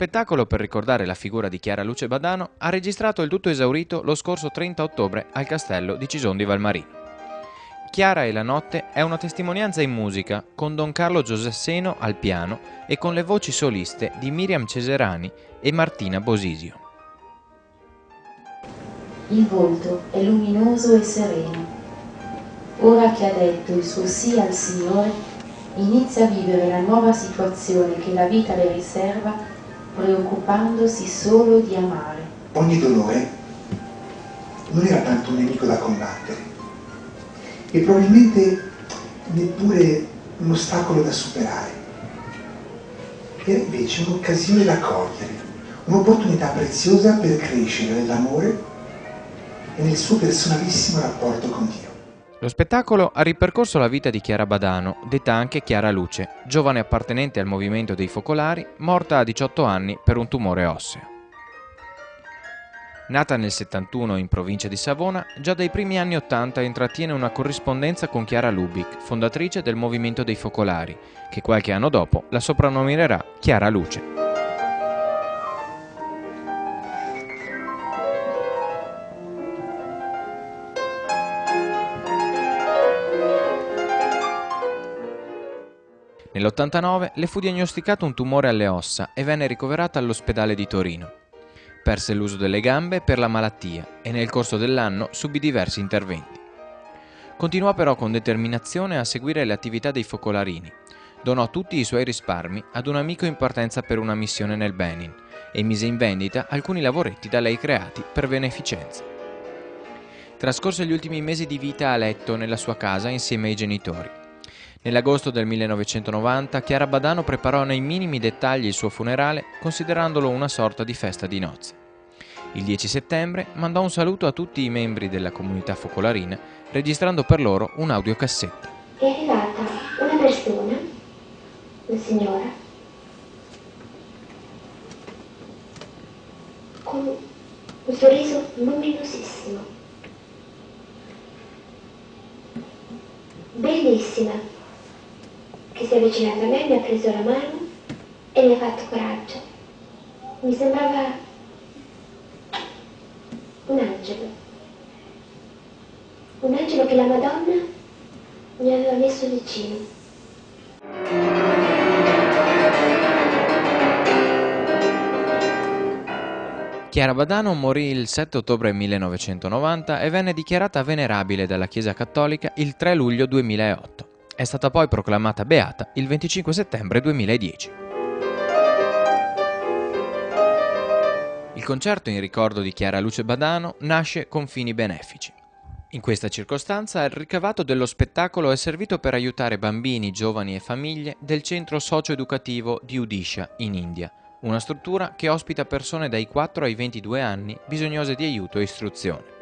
spettacolo per ricordare la figura di Chiara Luce Badano ha registrato il tutto esaurito lo scorso 30 ottobre al castello di Cison di Valmarino. Chiara e la notte è una testimonianza in musica con Don Carlo Giosasseno al piano e con le voci soliste di Miriam Ceserani e Martina Bosisio. Il volto è luminoso e sereno. Ora che ha detto il suo sì al Signore, inizia a vivere la nuova situazione che la vita le riserva, preoccupandosi solo di amare. Ogni dolore non era tanto un nemico da combattere e probabilmente neppure un ostacolo da superare. Era invece un'occasione da cogliere, un'opportunità preziosa per crescere nell'amore e nel suo personalissimo rapporto con Dio. Lo spettacolo ha ripercorso la vita di Chiara Badano, detta anche Chiara Luce, giovane appartenente al movimento dei Focolari, morta a 18 anni per un tumore osseo. Nata nel 71 in provincia di Savona, già dai primi anni 80 intrattiene una corrispondenza con Chiara Lubic, fondatrice del movimento dei Focolari, che qualche anno dopo la soprannominerà Chiara Luce. Nell'89 le fu diagnosticato un tumore alle ossa e venne ricoverata all'ospedale di Torino. Perse l'uso delle gambe per la malattia e nel corso dell'anno subì diversi interventi. Continuò però con determinazione a seguire le attività dei focolarini. Donò tutti i suoi risparmi ad un amico in partenza per una missione nel Benin e mise in vendita alcuni lavoretti da lei creati per beneficenza. Trascorse gli ultimi mesi di vita a letto nella sua casa insieme ai genitori. Nell'agosto del 1990 Chiara Badano preparò nei minimi dettagli il suo funerale, considerandolo una sorta di festa di nozze. Il 10 settembre mandò un saluto a tutti i membri della comunità focolarina, registrando per loro un'audiocassetta. È arrivata una persona, una signora, con un sorriso luminosissimo, bellissima, che si è avvicinata a me, mi ha preso la mano e mi ha fatto coraggio. Mi sembrava un angelo che la Madonna mi aveva messo vicino. Chiara Badano morì il 7 ottobre 1990 e venne dichiarata venerabile dalla Chiesa Cattolica il 3 luglio 2008. È stata poi proclamata beata il 25 settembre 2010. Il concerto in ricordo di Chiara Luce Badano nasce con fini benefici. In questa circostanza il ricavato dello spettacolo è servito per aiutare bambini, giovani e famiglie del centro socio-educativo di Odisha in India, una struttura che ospita persone dai 4 ai 22 anni bisognose di aiuto e istruzione.